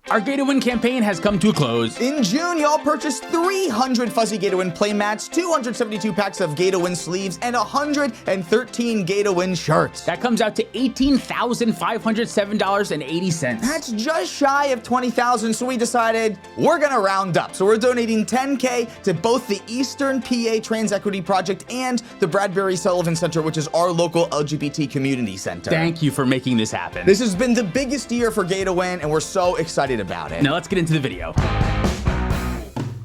Our Gator Win campaign has come to a close. In June, y'all purchased 300 fuzzy Gator Win playmats, 272 packs of Gator Win sleeves, and 113 Gator Win shirts. That comes out to $18,507.80. That's just shy of 20,000, so we decided we're gonna round up. So we're donating $10K to both the Eastern PA Trans Equity Project and the Bradbury Sullivan Center, which is our local LGBT community center. Thank you for making this happen. This has been the biggest year for Gator Win, and we're so excited about it. Now let's get into the video.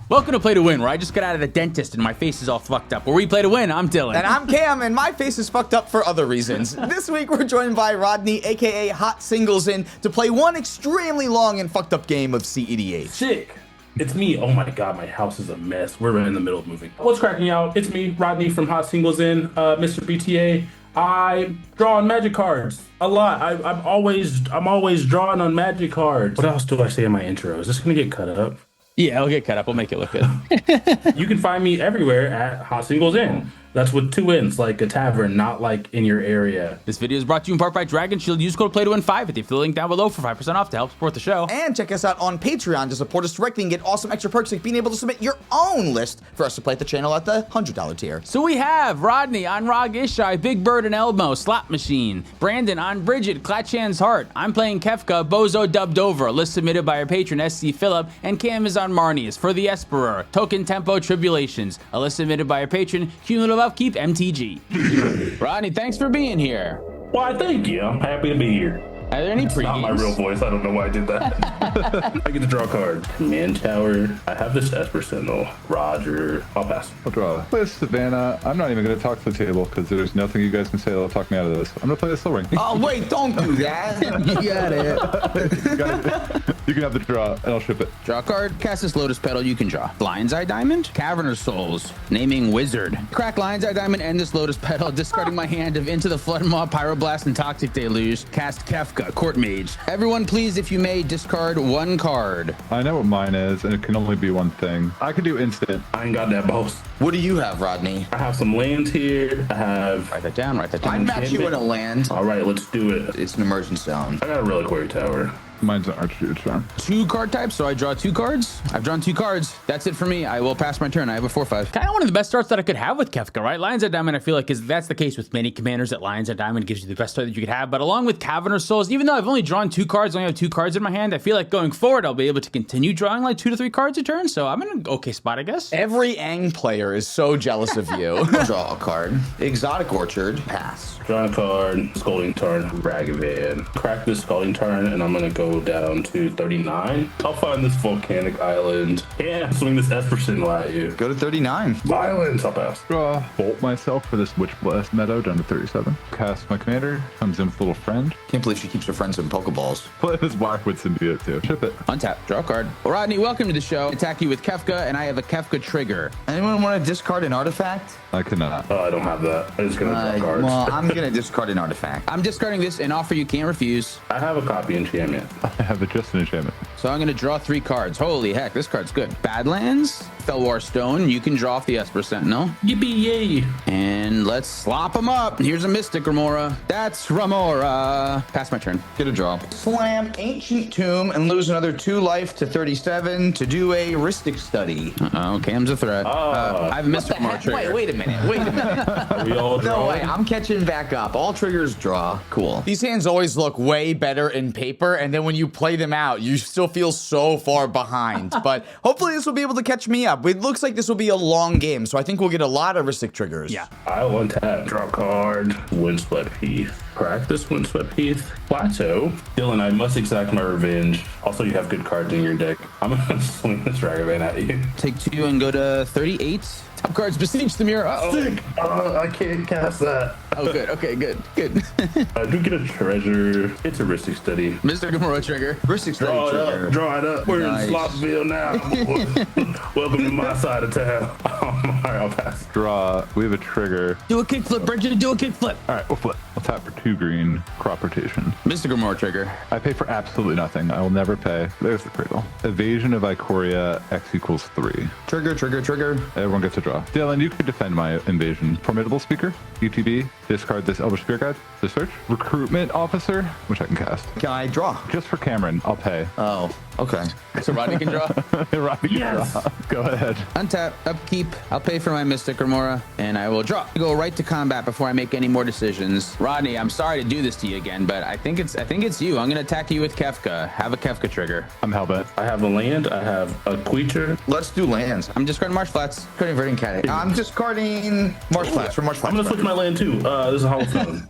Welcome to Play to Win, where I just got out of the dentist and my face is all fucked up. Where we play to win, I'm Dylan. And I'm Cam, and my face is fucked up for other reasons. This week, we're joined by Rodney, aka Hot Singles In, to play one extremely long and fucked up game of cEDH. Sick. It's me. Oh my god, my house is a mess. We're in the middle of moving. What's cracking out? It's me, Rodney from Hot Singles In, Mr. BTA. I draw on magic cards a lot. I'm always drawing on magic cards. What else do I say in my intro? Is this gonna get cut up? Yeah, it'll get cut up. We'll make it look good. You can find me everywhere at Hot Singles In. That's with 2 N's, like a tavern, not like in your area. This video is brought to you in part by Dragon Shield. Use code PLAYTOWIN5 at the link down below for 5% off to help support the show. And check us out on Patreon to support us directly and get awesome extra perks like being able to submit your own list for us to play at the channel at the $100 tier. So we have Rodney on ISHAI, Big Bird and Elmo, Slot Machine. Brandon on BRIGID, Clatchan's Heart. I'm playing KEFKA, Bozo Dubbed Over, a list submitted by our patron SC Phillip, and Cam is on MARNEUS for the Esperer, Token Tempo Tribulations, a list submitted by our patron Cumulative Upkeep MTG. Rodney, thanks for being here. Why, thank you. I'm happy to be here. Are there any pre-games? Not my real voice. I don't know why I did that. I get to draw a card. Command Tower. I have this Esper Sentinel. Roger. I'll pass. I'll draw. Play Savannah. I'm not even going to talk to the table because there's nothing you guys can say that'll talk me out of this. I'm going to play the Soul Ring. Oh, wait, don't do that. You got it. You can have the draw and I'll ship it. Draw a card, cast this Lotus Petal, you can draw. Lion's Eye Diamond, Caverner's Souls, naming Wizard. Crack Lion's Eye Diamond and this Lotus Petal, discarding my hand of Into the Flood Maw, Pyroblast, and Toxic Deluge. Cast KEFKA, Court Mage. Everyone, please, if you may, discard 1 card. I know what mine is and it can only be one thing. I can do instant. I ain't got that boss. What do you have, Rodney? I have some lands here. I have... Write that down, write that down. I'd match you in a land. All right, let's do it. It's an emergent zone. I got a Reliquary Tower. Mine's an Archduke Charm. 2 card types, so I draw 2 cards. I've drawn 2 cards. That's it for me. I will pass my turn. I have a 4/5. Kind of one of the best starts that I could have with KEFKA, right? Lion's Eye Diamond, I feel like that's the case with many commanders, that Lion's Eye Diamond gives you the best start that you could have. But along with Caverner's Souls, even though I've only drawn 2 cards, only have 2 cards in my hand, I feel like going forward, I'll be able to continue drawing like 2 to 3 cards a turn. So I'm in an okay spot, I guess. Every Ang player is so jealous of you. Draw a card. Exotic Orchard. Pass. Draw a card. Scalding Tarn. Ragavan. Crack this Scalding Tarn, and I'm going to go down to 39. I'll find this volcanic island. Yeah, swing this Esper Sentinel at you. Go to 39. Violence. I'll pass. Draw. Bolt myself for this Witch Blast Meadow down to 37. Cast my commander. Comes in with a little friend. Can't believe she keeps her friends in Pokeballs. Play this Blackwood Symbiote too. Ship it. Untap, draw a card. Well, Rodney, welcome to the show. Attack you with KEFKA, and I have a KEFKA trigger. Anyone want to discard an artifact? I cannot. Oh, I don't have that. I'm just going to draw cards. Well, I'm going to discard an artifact. I'm discarding this and offer you can't refuse. I have a copy enchantment. I have just an enchantment. So I'm going to draw 3 cards. Holy heck, this card's good. Badlands, Felwar Stone. You can draw off the Esper Sentinel. Yippee yay. And let's slop them up. Here's a Mystic Remora. That's Remora. Pass my turn. Get a draw. Slam Ancient Tomb and lose another 2 life to 37 to do a Rhystic Study. Uh-oh, Cam's a threat. I have a Mystic Remora trigger. Wait a minute. We all draw. No way, I'm catching back up. All triggers draw. Cool. These hands always look way better in paper, and then when you play them out, you still feel so far behind. But hopefully this will be able to catch me up. It looks like this will be a long game, so I think we'll get a lot of Rhystic triggers. Yeah. I will untap. Draw a card. Windswept Heath. Practice Windswept Heath. Plateau. Dylan, I must exact my revenge. Also, you have good cards in your deck. I'm gonna swing this Ragavan at you. Take 2 and go to 38. Top cards, Besiege the Mirror. Uh-oh. Sick. I can't cast that. Oh, good. Okay, good. I do get a treasure. It's a Rhystic Study. Mystic Remora trigger. Rhystic Study Draw it trigger. up. Draw it up. We're Nice. in Slotsville now. Welcome to my side of town. All right, I'll pass. Draw. We have a trigger. Do a kickflip, Bridget. Do a kickflip. All right, we'll flip. I'll tap for 2 green. Crop rotation. Mystic Remora trigger. I pay for absolutely nothing. I will never pay. There's the cradle. Evasion of Ikoria. X equals 3. Trigger. Everyone gets a draw. draw. Dylan, you could defend my invasion. Formidable Speaker, UTB, discard this Elder Spear Guide to search. Recruitment Officer, which I can cast. Can I draw? Just for Cameron, I'll pay. Oh, okay. So Rodney can draw. Rodney can Yes. draw. Go ahead. Untap, upkeep. I'll pay for my Mystic Remora, and I will draw. Go right to combat before I make any more decisions. Rodney, I'm sorry to do this to you again, but I think it's you. I'm gonna attack you with KEFKA. Have a KEFKA trigger. I'm hellbent. I have a land. I have a creature. Let's do lands. I'm discarding Marsh Flats. Discarding Verdant Cat. I'm discarding Marsh Flats for Marsh Flats. I'm gonna switch my land too. This is Hollow Stone.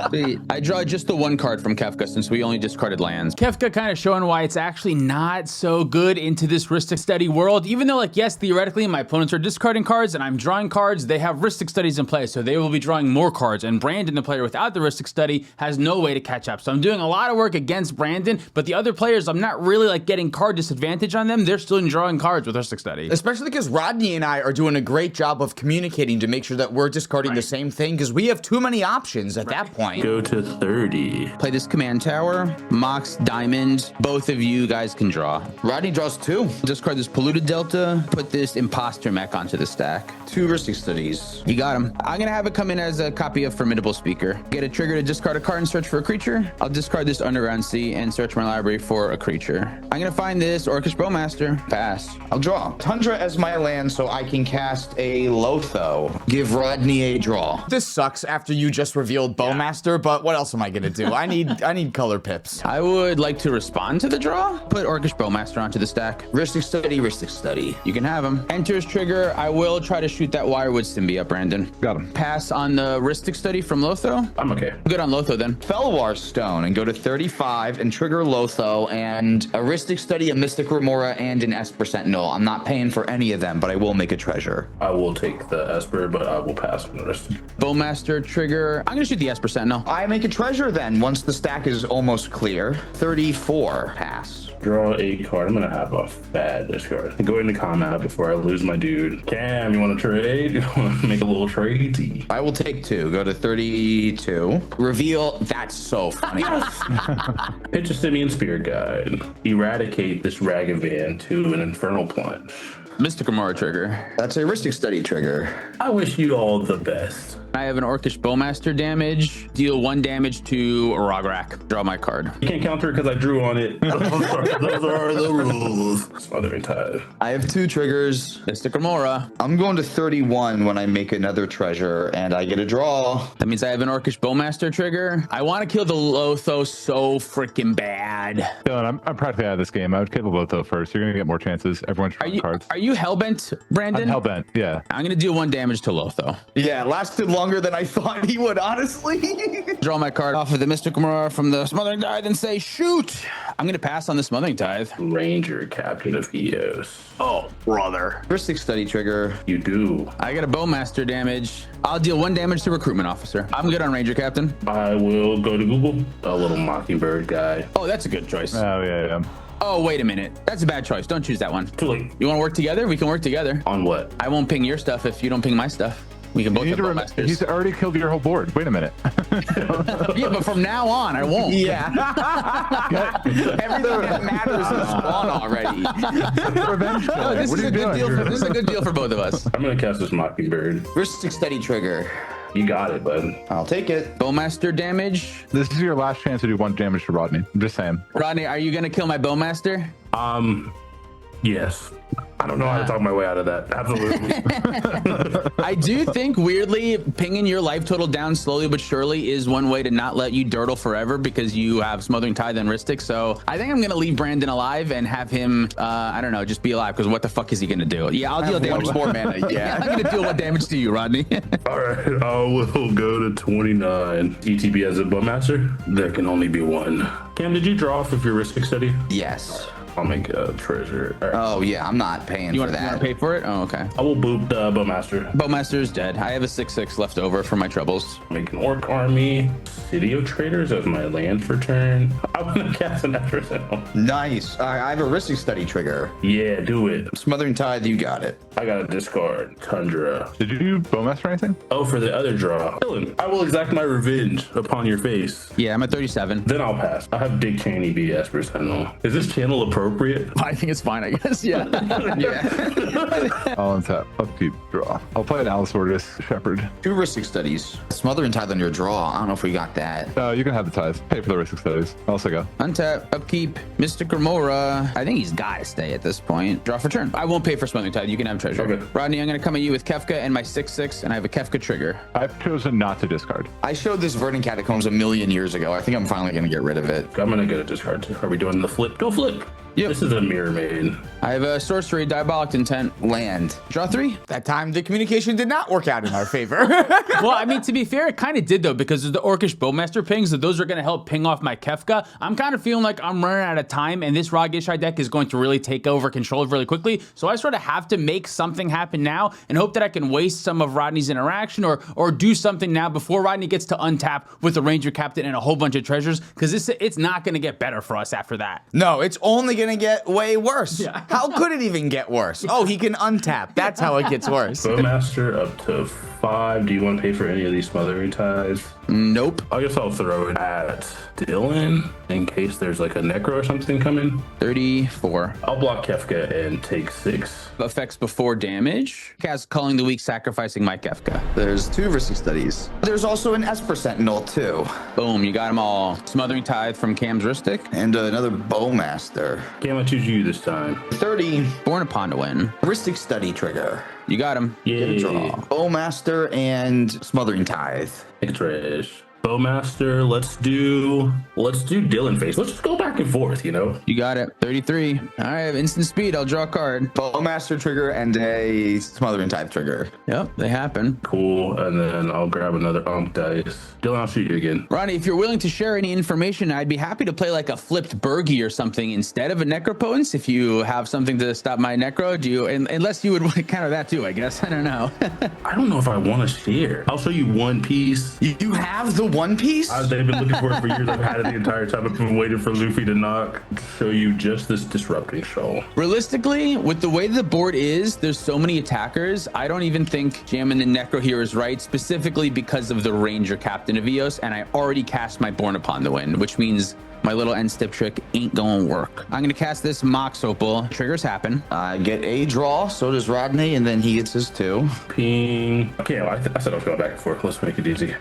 Sweet. I draw just the one card from KEFKA since we only discarded lands. KEFKA kind of showing why it's actually not so good into this Ristic Study world. Even though, like, yes, theoretically my opponents are discarding cards and I'm drawing cards, they have Ristic Studies in play, so they will be drawing more cards. And Brandon, the player without the Ristic Study, has no way to catch up. So I'm doing a lot of work against Brandon, but the other players, I'm not really like getting card disadvantage on them. They're still drawing cards with Ristic Study. Especially because Rodney and I are doing a great job of communicating to make sure that we're discarding the same thing because we have too many options at that point. Go to 30. Play this command tower, Mox, Diamond. Both of you guys can draw. Rodney draws 2. Discard this Polluted Delta, put this Imposter Mech onto the stack. 2 Ristic Studies. You got him. I'm gonna have it come in as a copy of Formidable Speaker. Get a trigger to discard a card and search for a creature. I'll discard this Underground Sea and search my library for a creature. I'm gonna find this Orcish Bowmaster. Pass. I'll draw Tundra as my land so I can cast a Lotho. Give Rodney a draw. This sucks after you just revealed Bowmaster, but what else am I gonna do? I need color pips. I would like to respond to the draw. Put Orcish Bowmaster onto the stack. Ristic Study, Ristic Study. You can have him. Enters trigger. I will try to shoot that Wirewood Symbi up, Brandon. Got him. Pass on the Ristic Study from Lotho. I'm okay. Good on Lotho then. Felwar Stone and go to 35 and trigger Lotho and a Ristic Study, a Mystic Remora, and an Esper Sentinel. I'm not paying for any of them, but I will make a treasure. I will take the Esper, but I will pass on the rest. Bowmaster trigger. I'm gonna shoot the Esper Sentinel. I make a treasure then once the stack is almost clear. 34. Pass. Draw a card. I'm gonna have a bad discard. Go into combat before I lose my dude. Cam, you want to trade? You want to make a little trade? I will take 2. Go to 32. Reveal. That's so funny. Pitch a Simian Spirit Guide. Eradicate this Ragavan to an Infernal Plunge. Mystic Remora trigger. That's a Ristic Study trigger. I wish you all the best. I have an Orcish Bowmaster damage. Deal 1 damage to ROGRAKH. Draw my card. You can't counter it because I drew on it. Those are the rules. Smothering Tide. I have 2 triggers. Mystic Remora. I'm going to 31 when I make another treasure and I get a draw. That means I have an Orcish Bowmaster trigger. I want to kill the Lotho so freaking bad. Dylan, I'm practically out of this game. I would kill the Lotho first. You're gonna get more chances. Everyone's drawing cards. Are you hellbent, Brandon? I'm hellbent, yeah. I'm gonna deal 1 damage to Lotho. Yeah, it lasted longer than I thought he would, honestly. Draw my card off of the Mystic Remora from the Smothering Tithe and say, shoot! I'm gonna pass on the Smothering Tithe. Ranger, Captain of Eos. Oh, brother. Ristic Study trigger. You do. I got a Bowmaster damage. I'll deal 1 damage to Recruitment Officer. I'm good on Ranger Captain. I will go to Google. A little Mockingbird guy. Oh, that's a good choice. Oh, yeah. Oh, wait a minute. That's a bad choice. Don't choose that one. Too late. You want to work together? We can work together. On what? I won't ping your stuff if you don't ping my stuff. We can both have Bowmasters. He's already killed your whole board. Wait a minute. Yeah, but from now on, I won't. Yeah. Everything that matters is gone already. Revenge No, play. this What is are a you good doing? deal. This is a good deal for both of us. I'm gonna cast this Mockingbird. Ristic Study trigger. You got it, bud. I'll take it. Bowmaster damage. This is your last chance to do 1 damage to Rodney. I'm just saying. Rodney, are you gonna kill my Bowmaster? Yes. I don't know how to talk my way out of that. Absolutely. I do think weirdly pinging your life total down slowly but surely is one way to not let you dirtle forever because you have Smothering Tithe and Ristic. So I think I'm gonna leave Brandon alive and have him, I don't know, just be alive because what the fuck is he gonna do? Yeah, I'll deal damage. More mana. Yeah. I'm gonna deal 1 damage to you, Rodney. All right. I will go to 29. ETB as a Bowmaster. There can only be 1. Cam, did you draw off of your Ristic Study? Yes. I'll make a treasure. All right. Oh, yeah. I'm not paying You for want to that. pay for it? Oh, okay. I will boop the Bowmaster. Bowmaster is dead. I have a 6/6 left over for my troubles. Make an Orc Army. City of Traders as my land for turn. I'm gonna cast an Esper Sentinel. Nice. I have a Ristic Study trigger. Yeah, do it. Smothering Tithe, you got it. I got a discard. Tundra. Did you do Bowmaster or anything? Oh, for the other draw. Dylan, I will exact my revenge upon your face. Yeah, I'm at 37. Then I'll pass. I have Dick Cheney be Esper Sentinel. Is this channel appropriate? appropriate? I think it's fine, I guess. Yeah. Yeah. I'll untap, upkeep, draw. I'll play an Allosaurus Shepherd. 2 Ristic Studies. Smother and Tithe on your draw. I don't know if we got that. You can have the ties. Pay for the Ristic Studies. I'll also go. Untap, upkeep, Mystic Remora. I think he's got to stay at this point. Draw for turn. I won't pay for Smothering Tithe. You can have treasure. Okay. Rodney, I'm going to come at you with Kefka and my 6/6, and I have a Kefka trigger. I've chosen not to discard. I showed this Verdant Catacombs a million years ago. I think I'm finally going to get rid of it. I'm gonna get a discard. Are we doing the flip? Go flip. Yep. This is a mirror maid. I have a sorcery, Diabolic Intent. Land. Draw 3. That time, the communication did not work out in our favor. Well, I mean, to be fair, it kind of did, though, because of the Orcish Bowmaster pings, so those are going to help ping off my Kefka. I'm kind of feeling like I'm running out of time, and this ISHAI deck is going to really take over control really quickly, so I sort of have to make something happen now and hope that I can waste some of Rodney's interaction or do something now before Rodney gets to untap with the Ranger Captain and a whole bunch of treasures, because it's not going to get better for us after that. No, it's only going to get way worse. Yeah. How could it even get worse? Oh, he can untap. That's how it gets worse. Bowmaster up to 5. Do you want to pay for any of these Smothering Tithes? Nope. I guess I'll throw it at Dylan in case there's like a Necro or something coming. 34. I'll block Kefka and take 6. Effects before damage. Cast Culling the Weak, sacrificing my Kefka. There's 2 Ristic Studies. There's also an Esper Sentinel, too. Boom, you got them all. Smothering Tithe from Cam's Ristic. And another Bowmaster. Can't I choose you this time? 30 Born upon to win. Ristic Study trigger. You got him. Get a Yay. draw. Bowmaster and Smothering Tithe. Take a trash. Bowmaster, let's do Dylan face. Let's just go back and forth, you know? You got it. 33. All right, I have instant speed. I'll draw a card. Bowmaster trigger and a Smothering Tithe trigger. Yep, they happen. Cool, and then I'll grab another dice. Dylan, I'll shoot you again. Ronnie, if you're willing to share any information, I'd be happy to play like a flipped Bergie or something instead of a Necropotence. If you have something to stop my Necro, unless you would want to counter that too, I guess. I don't know. I don't know if I want to share. I'll show you one piece. You have the One Piece? They've been looking for it for years. I've had it the entire time. I've been waiting for Luffy to knock. Show you just this Disrupting Shoal. Realistically, with the way the board is, there's so many attackers. I don't even think jamming the Necro here is right, specifically because of the Ranger Captain of Eos, and I already cast my Born Upon the Wind, which means my little end step trick ain't gonna work. I'm gonna cast this Mox Opal. Triggers happen. I get a draw, so does Rodney, and then he gets his 2. Ping. Okay, well, I said I was going back and forth. Let's make it easy.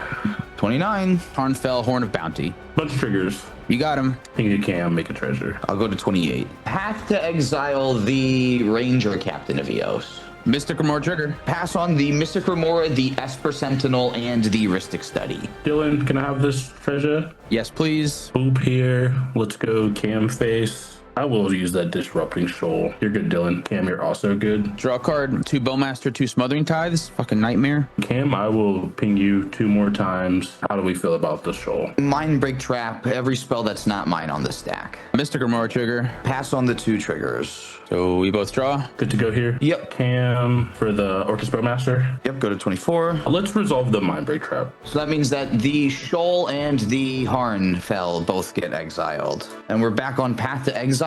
29. Tarnfell, Horn of Bounty. Bunch of triggers. You got him. Ping you can, make a treasure. I'll go to 28. Have to exile the Ranger Captain of Eos. Mystic Remora trigger. Pass on the Mystic Remora, the Esper Sentinel, and the Ristic Study. Dylan, can I have this treasure? Yes, please. Boop here. Let's go Cam face. I will use that Disrupting Shoal. You're good, Dylan. Cam, you're also good. Draw a card. 2 Bowmaster, 2 Smothering Tithes. Fucking nightmare. Cam, I will ping you 2 more times. How do we feel about the shoal? Mind Break Trap, every spell that's not mine on the stack. Mystic Remora trigger. Pass on the 2 triggers. So we both draw. Good to go here? Yep. Cam for the Orcish Bowmaster. Yep, go to 24. Let's resolve the Mind Break Trap. So that means that the Shoal and the Harnfell both get exiled. And we're back on Path to Exile.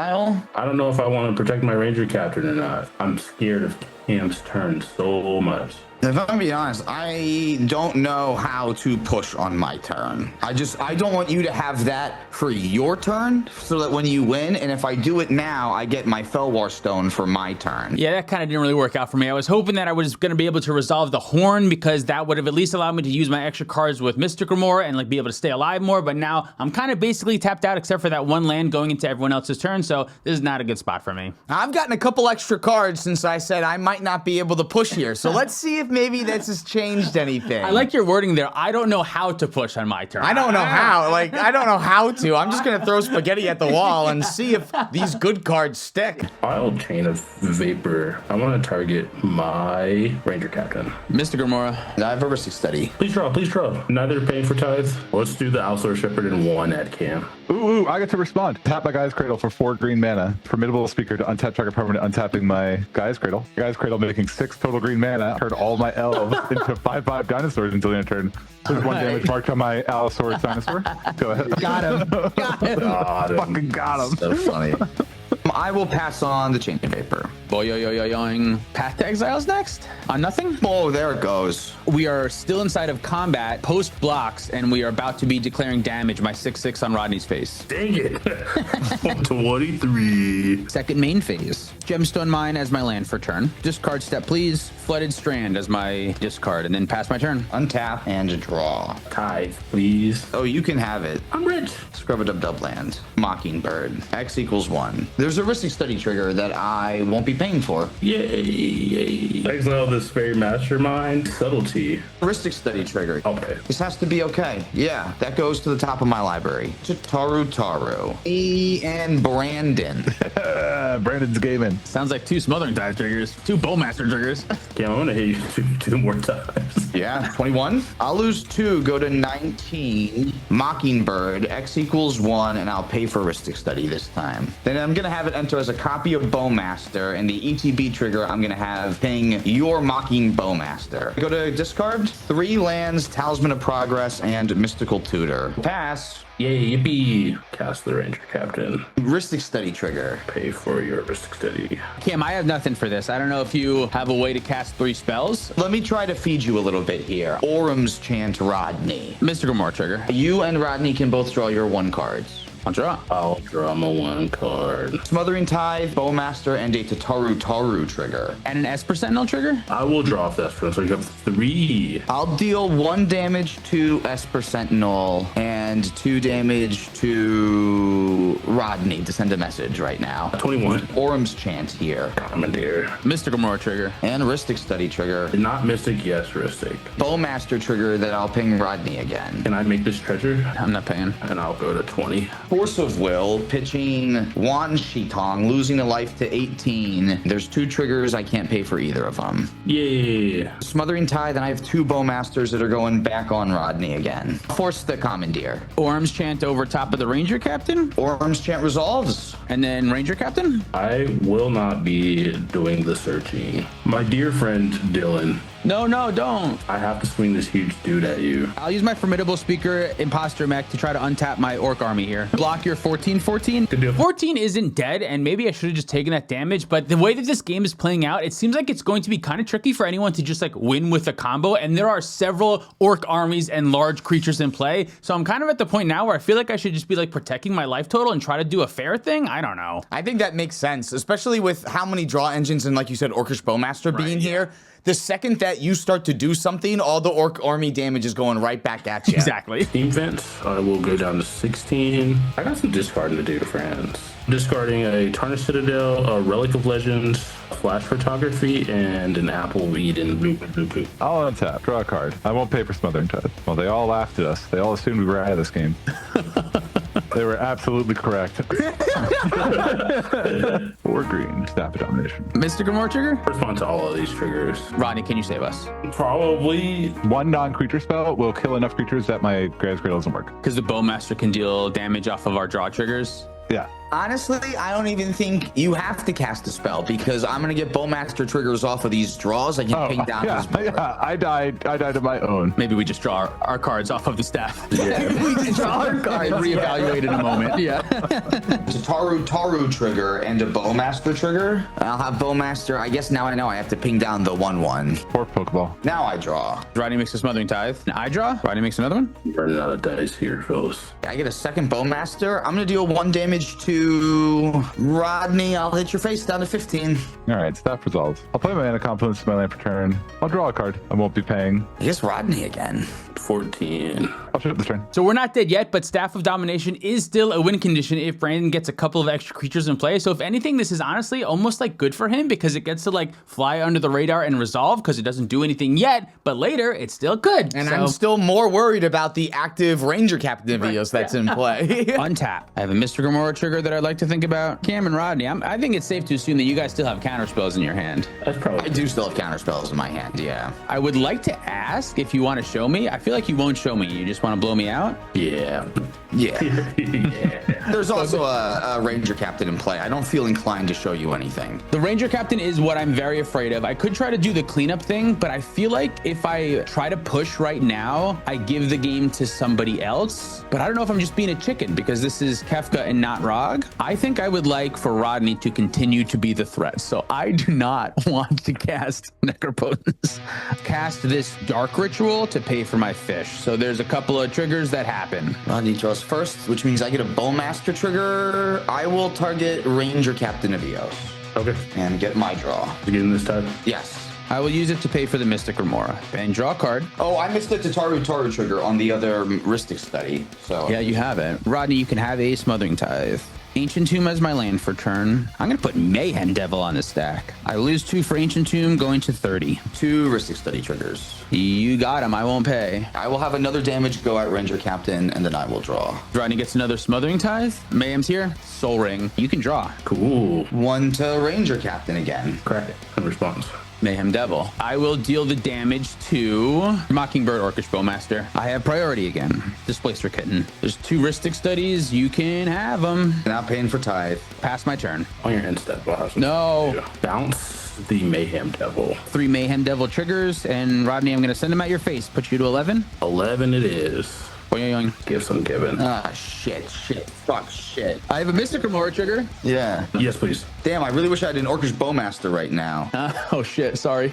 I don't know if I want to protect my Ranger Captain or not. I'm scared of Cam's turn so much. If I'm gonna be honest, I don't know how to push on my turn. I don't want you to have that for your turn so that when you win, and if I do it now, I get my Felwar Stone for my turn. Yeah, that kind of didn't really work out for me. I was hoping that I was going to be able to resolve the Horn because that would have at least allowed me to use my extra cards with Mystic Remora and like be able to stay alive more, but now I'm kind of basically tapped out except for that one land going into everyone else's turn, so this is not a good spot for me. I've gotten a couple extra cards since I said I might not be able to push here, so let's see if maybe this has changed anything. I like your wording there. I don't know how to push on my turn. I don't know how. Like, I don't know how to. I'm just going to throw spaghetti at the wall and see if these good cards stick. I'll Chain of Vapor. I want to target my Ranger Captain. Mystic Remora. I have a Ristic Study. Please draw, please draw. Neither paying for tithes. Let's do the Allosaurus Shepherd in 1 at Cam. Ooh, I get to respond. Tap my Guy's Cradle for 4 green mana. Formidable Speaker to untap target permanent, untapping my Guy's Cradle. Guy's Cradle making 6 total green mana. Turn all my elves into 5/5 dinosaurs until the end of turn. There's 1 damage marked on my Allosaurus dinosaur. Go ahead. Got him. Got him. God, Fucking got him. So funny. I will pass on the Chain Vapor. Boing. Path to Exile's next? On nothing? Oh, there it goes. We are still inside of combat, post blocks, and we are about to be declaring damage. My 6/6 on Rodney's face. Dang it. 23. Second main phase. Gemstone Mine as my land for turn. Discard step, please. Flooded Strand as my discard, and then pass my turn. Untap and draw. Tithe, please. Oh, you can have it. I'm rich. Scrub-a-dub-dub land. Mockingbird. X equals 1. There's a Ristic Study trigger that I won't be paying for. Yay. Exile this Fairy Mastermind. Subtlety. Ristic Study trigger. Okay. This has to be okay. Yeah, that goes to the top of my library. Taru. And Brandon. Brandon's gaming. Sounds like 2 Smothering Tithe triggers, 2 Bowmaster triggers. Yeah, I'm gonna hit you two more times. Yeah, 21. I'll lose 2, go to 19. Mockingbird, X equals 1, and I'll pay for Ristic Study this time. Then I'm gonna have it enter as a copy of Bowmaster, and the ETB trigger I'm gonna have ping your Mocking Bowmaster. Go to discard, 3 lands, Talisman of Progress, and Mystical Tutor. Pass. Yay, yippee. Cast the Ranger Captain. Ristic Study trigger. Pay for your Ristic Study. Cam, I have nothing for this. I don't know if you have a way to cast 3 spells. Let me try to feed you a little bit here. Orum's Chant Rodney. Mystical More trigger. You and Rodney can both draw your 1 cards. I'll draw. I'll draw my 1 card. Smothering Tithe, Bowmaster, and a Taru trigger. And an Esper Sentinel trigger? I will draw off that first. So you have 3. I'll deal 1 damage to Esper Sentinel and 2 damage to Rodney to send a message right now. 21. Orum's Chant here. Commandeer. Mystical More trigger. And Ristic Study trigger. Not Mystic, yes, Ristic. Bowmaster trigger that I'll ping Rodney again. Can I make this treasure? I'm not paying. And I'll go to 20. Force of Will, pitching Wan Shitong, losing a life to 18. There's 2 triggers. I can't pay for either of them. Yay. Smothering Tithe, and I have 2 Bowmasters that are going back on Rodney again. Force the Commandeer. Orm's Chant over top of the Ranger Captain. Orum's Chant resolves. And then Ranger Captain. I will not be doing the searching. My dear friend Dylan, No, don't. I have to swing this huge dude at you. I'll use my Formidable Speaker Imposter Mech to try to untap my Orc army here. Block your 14. Good deal. 14 isn't dead, and maybe I should have just taken that damage, but the way that this game is playing out, it seems like it's going to be kind of tricky for anyone to just like win with a combo, and there are several Orc armies and large creatures in play, so I'm kind of at the point now where I feel like I should just be like protecting my life total and try to do a fair thing. I don't know. I think that makes sense, especially with how many draw engines and, like you said, Orcish Bowmaster being here. The second that you start to do something, all the Orc army damage is going right back at you. Exactly. Team vent, I will go down to 16. I got some discarding to do, friends. Discarding a Tarnished Citadel, a Relic of Legends, Flash Photography, and an Apple of Eden. Boop. I'll untap, draw a card. I won't pay for Smothering Tithe. Well, they all laughed at us. They all assumed we were out of this game. They were absolutely correct. 4 green, Staff of Domination. Mystical More trigger? Respond to all of these triggers. Rodney, can you save us? Probably. 1 non-creature spell will kill enough creatures that my Guy's Cradle doesn't work. Because the Bowmaster can deal damage off of our draw triggers. Yeah. Honestly, I don't even think you have to cast a spell because I'm going to get Bowmaster triggers off of these draws. I can ping down his board. Yeah, I died of my own. Maybe we just draw our cards off of the staff. Yeah. We just draw our card. Reevaluate in a moment. Yeah. It's a Taru trigger and a Bowmaster trigger. I'll have Bowmaster. I guess now I know I have to ping down the 1/1. 4 Pokeball. Now I draw. Rodney makes a Smothering Tithe. And I draw. Rodney makes another one. Running out of dice here, fellas. I get a second Bowmaster. I'm going to deal 1 damage to Rodney. I'll hit your face down to 15. All right, Staff resolves. I'll play my Mana Confluence to my land for turn. I'll draw a card. I won't be paying. I guess Rodney again. 14. I'll shoot this turn. So we're not dead yet, but Staff of Domination is still a win condition if Brandon gets a couple of extra creatures in play. So if anything, this is honestly almost like good for him because it gets to like fly under the radar and resolve because it doesn't do anything yet, but later it's still good. And I'm still more worried about the active Ranger Captain videos that's in play. Untap. I have a Mystical Gamora trigger that I'd like to think about. Cam and Rodney, I think it's safe to assume that you guys still have counter spells in your hand. That's probably. I do still have counter spells in my hand, yeah. I would like to ask if you want to show me. I feel like you won't show me. You just want to blow me out. Yeah. Yeah. Yeah. There's also a Ranger Captain in play. I don't feel inclined to show you anything. The Ranger Captain is what I'm very afraid of. I could try to do the cleanup thing, but I feel like if I try to push right now, I give the game to somebody else. But I don't know if I'm just being a chicken because this is KEFKA and not ROG. underdog. I think I would like for Rodney to continue to be the threat. So I do not want to cast Necropotence. Cast this dark ritual to pay for my fish. So there's a couple of triggers that happen. Rodney draws first, which means I get a Bowmaster trigger. I will target Ranger Captain of Eos Okay. and get my draw. Beginning this time. Yes. I will use it to pay for the Mystic Remora. And draw a card. Oh, I missed the Tataru trigger on the other Rhystic study. So Yeah, you have it. Rodney, you can have a Smothering Tithe. Ancient Tomb as my land for turn. I'm going to put Mayhem Devil on the stack. I lose 2 for Ancient Tomb, going to 30. 2 Rhystic study triggers. You got him. I won't pay. I will have another damage go at Ranger Captain, and then I will draw. Rodney gets another Smothering Tithe. Mayhem's here. Soul Ring. You can draw. Cool. 1 to Ranger Captain again. Crack it. In response. Mayhem Devil. I will deal the damage to Mockingbird Orcish Bowmaster. I have priority again. Displacer Kitten. There's 2 Rhystic studies. You can have them. Not paying for tithe. Pass my turn. On your end step. I'll have some- No. Yeah. Bounce the Mayhem Devil. 3 Mayhem Devil triggers. And Rodney, I'm going to send them at your face. Put you to 11. 11 it is. Boing, boing. Give some given. Ah, shit. Fuck, shit. I have a Mystic Remora trigger. Yeah. Yes, please. Damn, I really wish I had an Orcish Bowmaster right now. Oh, shit. Sorry.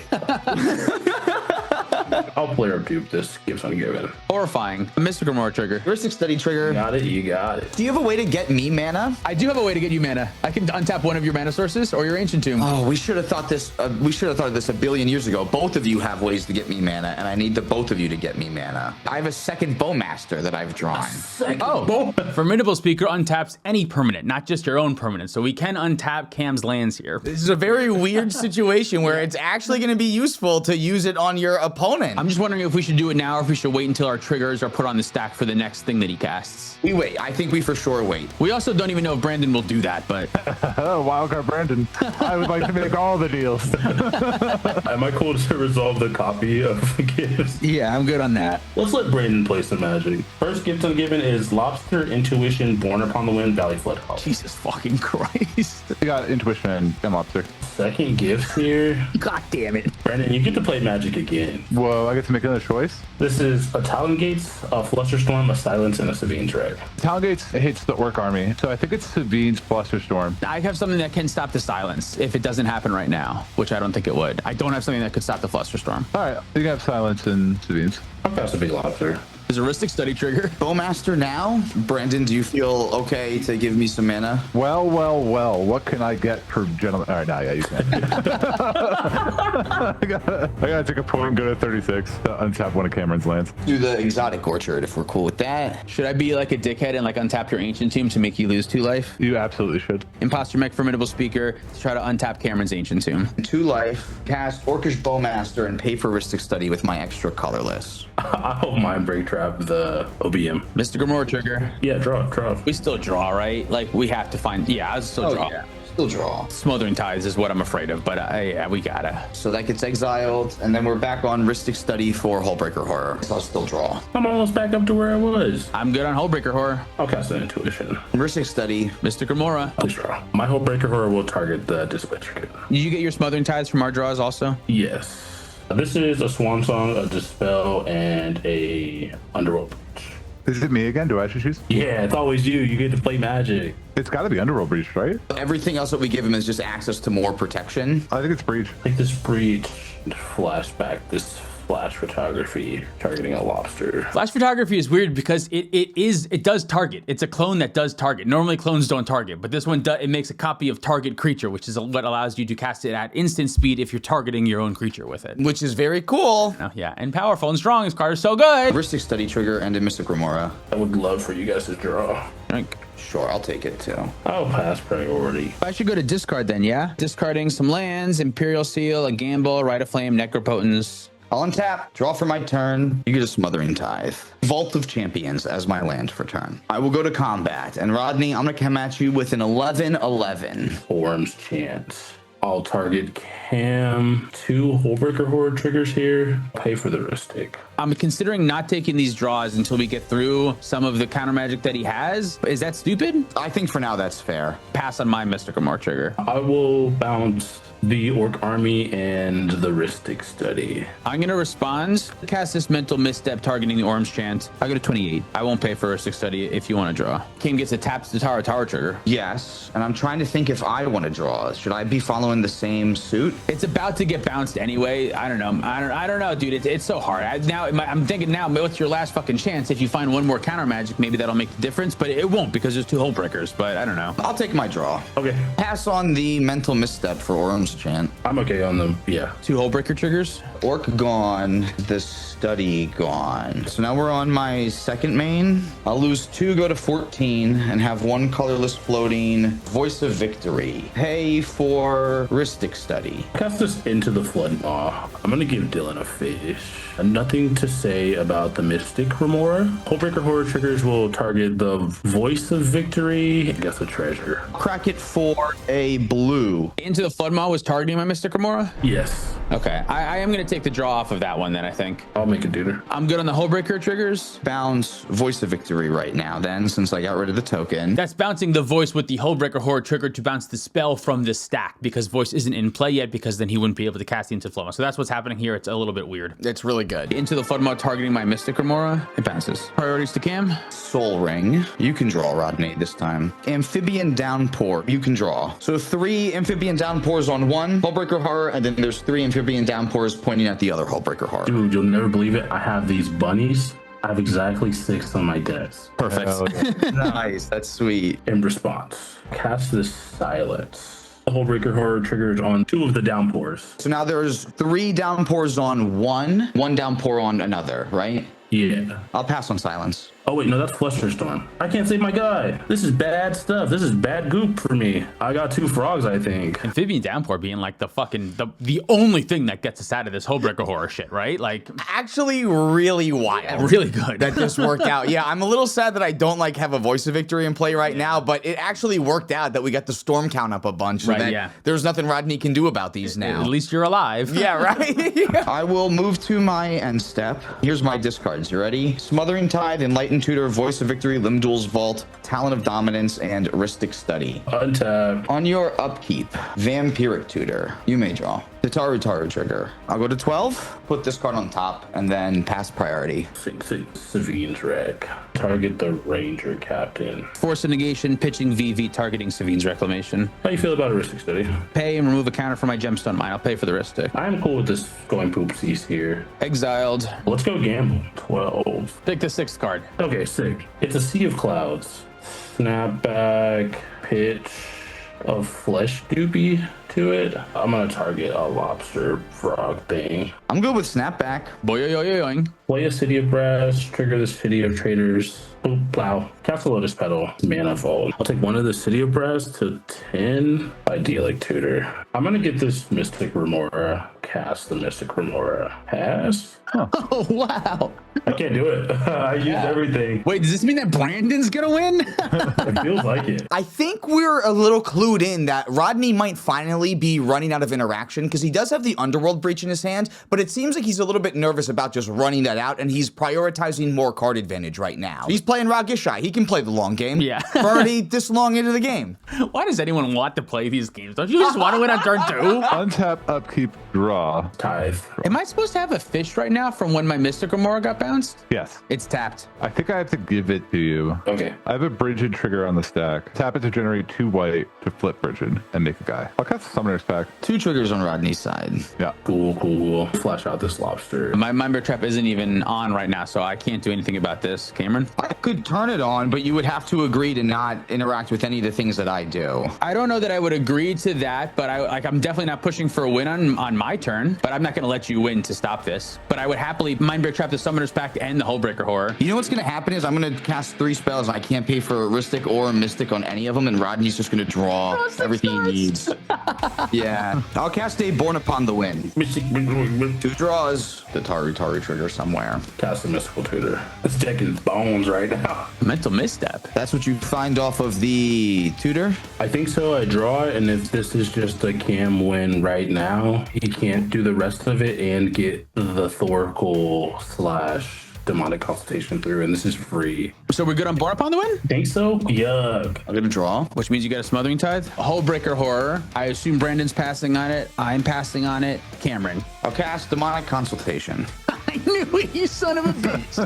I'll player dupe this. Give some given. Horrifying. A Mystic Remora trigger. Rhystic study trigger. Got it. You got it. Do you have a way to get me mana? I do have a way to get you mana. I can untap one of your mana sources or your Ancient Tomb. Oh, we should have thought this. We should have thought of this a billion years ago. Both of you have ways to get me mana, and I need the both of you to get me mana. I have a second Bowmaster that I've drawn. Oh, Formidable Speaker untaps any permanent, not just your own permanent. So we can untap Cam's lands here. This is a very weird situation where it's actually going to be useful to use it on your opponent. I'm just wondering if we should do it now or if we should wait until our triggers are put on the stack for the next thing that he casts. We wait. I think we for sure wait. We also don't even know if Brandon will do that, but Oh, Wildcard Brandon. I would like to make all the deals. Am I cool to resolve the copy of gifts? yeah, I'm good on that. Let's let Brandon play some magic. First gift I'm given is Lobster Intuition, Born Upon the Wind, Valley Flood Call. Jesus fucking Christ. You got Intuition and Lobster. Second gift here. God damn it. Brandon, you get to play magic again. Whoa, I get to make another choice? This is a Talon Gates, a Flusterstorm, a Silence, and a Sabine's Drag. Talgates hits the Orc Army, so I think it's Sabine's Flusterstorm. I have something that can stop the silence if it doesn't happen right now, which I don't think it would. I don't have something that could stop the Flusterstorm. All right, you can have Silence and Sabine's. I'll pass a big Lobster. There's a Rhystic Study trigger. Bowmaster now? Brandon, do you feel okay to give me some mana? Well, what can I get per gentleman? All right, now, yeah, you can. I gotta take a point and go to 36 to untap one of Cameron's lands. Do the Exotic Orchard if we're cool with that. Should I be like a dickhead and like untap your Ancient Tomb to make you lose 2 life? You absolutely should. Imposter Mech Formidable Speaker to try to untap Cameron's Ancient Tomb. 2 life, cast Orcish Bowmaster, and pay for Rhystic Study with my extra colorless. I hope Mind Break Trap the OBM. Mystic Remora trigger. Yeah, draw. We still draw, right? Like we have to find. Yeah, I still draw. Yeah. Still draw. Smothering Ties is what I'm afraid of, but yeah, we gotta. So that gets exiled, and then we're back on Rhystic Study for Hullbreaker Horror. So I'll still draw. I'm almost back up to where I was. I'm good on Hullbreaker Horror. I'll cast an Intuition. Rhystic Study. Mystic Remora. Please draw. My Hullbreaker Horror will target the Displacer Kitten. Did you get your Smothering Ties from our draws also? Yes. This is a Swan Song, a Dispel, and a Underworld Breach. Is it me again? Do I have to choose? Yeah, it's always you. You get to play magic. It's got to be Underworld Breach, right? Everything else that we give him is just access to more protection. I think it's Breach. Take this Breach, flashback, this Flash Photography, targeting a Lobster. Flash Photography is weird because it does target. It's a clone that does target. Normally clones don't target, but this one it makes a copy of target creature, which is what allows you to cast it at instant speed if you're targeting your own creature with it. Which is very cool. Oh, yeah, and powerful and strong. This card is so good. Rhystic Study trigger and a Mystic Remora. I would love for you guys to draw. Drink. Sure, I'll take it too. I'll pass priority. I should go to discard then, yeah? Discarding some lands, Imperial Seal, a Gamble, Rite of Flame, Necropotence. I'll untap, draw for my turn. You get a Smothering Tithe. Vault of Champions as my land for turn. I will go to combat. And Rodney, I'm going to come at you with an 11-11. Forum's Chance. I'll target Cam. 2 Hullbreaker Horde triggers here. Pay for the Rhystic. I'm considering not taking these draws until we get through some of the counter magic that he has. Is that stupid? I think for now that's fair. Pass on my Mystic Remore trigger. I will bounce the Orc Army and the Ristic Study. I'm going to respond. Cast this mental misstep targeting the Orange Chant. I go to 28. I won't pay for a 6 study if you want to draw. King gets a taps the Tower trigger. Yes, and I'm trying to think if I want to draw. Should I be following the same suit? It's about to get bounced anyway. I don't know. I don't know, dude. It's so hard. I'm thinking now, what's your last fucking chance? If you find one more counter magic, maybe that'll make the difference, but it won't because there's 2 hull breakers, but I don't know. I'll take my draw. Okay. Pass on the mental misstep for Orange Chant. I'm okay on them. Yeah. 2 hull breaker triggers. Orc gone, the study gone. So now we're on my second main. I'll lose 2, go to 14, and have 1 colorless floating. Voice of Victory. Pay for Ristic Study. Cast this into the Flood Maw. I'm gonna give Dylan a fish. Nothing to say about the Mystic Remora. Hullbreaker Horror triggers will target the Voice of Victory. I guess a treasure. Crack it for a blue. Into the Flood Maw was targeting my Mystic Remora? Yes. Okay. I am going to take the draw off of that one then, I think. I'll make a duder. I'm good on the Hullbreaker triggers. Bounce Voice of Victory right now then, since I got rid of the token. That's bouncing the voice with the Hullbreaker Horror trigger to bounce the spell from the stack because voice isn't in play yet because then he wouldn't be able to cast the Into the Flood Maw. So that's what's happening here. It's a little bit weird. It's really good. Into the Flood Maw targeting my Mystic Remora. It bounces. Priorities to Cam. Soul Ring. You can draw, Rodnay, this time. Amphibian Downpour. You can draw. So 3 Amphibian Downpours on 1 Hullbreaker Horror, and then there's 3 Amphibian Downpours pointing at the other Hullbreaker Horror. Dude, you'll never believe it. I have these bunnies. I have exactly 6 on my decks. Perfect. Nice. That's sweet. In response, cast this Silence. The Hullbreaker Horror triggers on 2 of the downpours. So now there's 3 downpours on 1 downpour on another, right? Yeah. I'll pass on Silence. Oh wait, no, that's Flusterstorm. I can't save my guy. This is bad stuff. This is bad goop for me. I got 2 frogs, I think. Amphibian Downpour being like the fucking, the only thing that gets us out of this Hullbreaker Horror shit, right? Like, Actually, really wild. really good. That just worked out. Yeah, I'm a little sad that I don't like have a Voice of Victory in play right now, but it actually worked out that we got the storm count up a bunch. Right, that yeah. There's nothing Rodney can do about these now. At least you're alive. Yeah, right? I will move to my end step. Here's my discards. You ready? Smothering Tide, Enlightened Tutor, Voice of Victory, Limduel's Vault, Talent of Dominance, and Ristic Study. Untap. On your upkeep, Vampiric Tutor. You may draw. The Taru trigger. I'll go to 12, put this card on top, and then pass priority. Savine's Wreck. Target the Ranger Captain. Force of Negation, pitching VV, targeting Savine's Reclamation. How you feel about a Ristic Study? Pay and remove a counter for my Gemstone mine. I'll pay for the Ristic. I'm cool with this going poopsies here. Exiled. Let's go gamble. 12. Pick the 6th card. Okay, sick. It's a Sea of Clouds. Snapback, pitch of Flesh Doopy to it. I'm gonna target a lobster frog thing. I'm good with Snapback. Boing. Play a City of Brass, trigger the City of Traders. Boop, plow. Cast a Lotus Petal. Manifold. I'll take one of the City of Brass to 10. Idyllic Tutor. I'm gonna get this Mystic Remora. Cast the Mystic Remora. Pass. Oh, wow. I can't do it. I used everything. Wait, does this mean that Brandon's gonna win? It feels like it. I think we're a little clued in that Rodney might finally be running out of interaction because he does have the Underworld Breach in his hand, but it seems like he's a little bit nervous about just running that out, and he's prioritizing more card advantage right now. He's playing ISHAI. He can play the long game. Yeah. We're already this long into the game. Why does anyone want to play these games? Don't you just want to win on turn 2? Untap, upkeep, draw. Tithe. Am I supposed to have a fish right now from when my Mystic Remora got bounced? Yes. It's tapped. I think I have to give it to you. Okay. I have a Brigid trigger on the stack. Tap it to generate 2 white to flip Brigid and make a guy. I'll cast Summoner's Pact. 2 triggers on Rodney's side. Yeah. Cool. Flash out this lobster. My Mind Bear Trap isn't even on right now, so I can't do anything about this. Cameron? I could turn it on, but you would have to agree to not interact with any of the things that I do. I don't know that I would agree to that, but I'm definitely not pushing for a win on my turn, but I'm not going to let you win to stop this. But I would happily Mind Bear Trap the Summoner's Pact and the Hullbreaker Horror. You know what's going to happen is I'm going to cast 3 spells. I can't pay for a Ristic or a Mystic on any of them, and Rodney's just going to draw everything he needs. Yeah. I'll cast a Born Upon the Wind. Two draws. The Taru trigger somewhere. Cast a mystical tutor. This deck is bones right now. Mental misstep. That's what you find off of the tutor? I think so. I draw it, and if this is just a Cam win right now, he can't do the rest of it and get the Thoracle / demonic consultation through, and this is free. So we're good on Born Upon the Wind? Think so? Yuck. I'm gonna draw. Which means you got a Smothering Tithe. A Hullbreaker Horror. I assume Brandon's passing on it. I'm passing on it. Cameron. I'll cast Demonic Consultation. I knew it, you son of a bitch.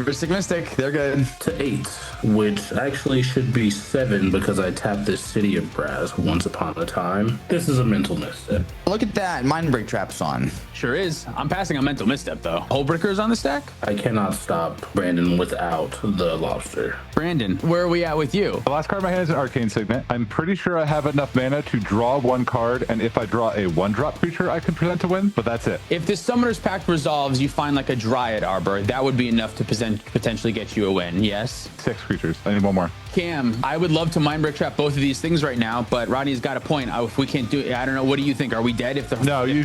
Mystic Mystic, they're good. To 8, which actually should be 7 because I tapped this City of Brass once upon a time. This is a mental misstep. Look at that. Mind Break Trap's on. Sure is. I'm passing on Mental Misstep, though. Hullbreaker is on the stack? I cannot stop Brandon without the lobster. Brandon, where are we at with you? The last card in my hand is an Arcane Signet. I'm pretty sure I have enough mana to draw one card, and if I draw a 1-drop creature, I can present to win, but that's it. If this Summoner's Pact resolves, you find like a Dryad Arbor. That would be enough to potentially get you a win, yes? 6 creatures. I need one more. Cam, I would love to Mind Break Trap both of these things right now, but Rodney's got a point. If we can't do it, I don't know. What do you think? Are we dead? No, you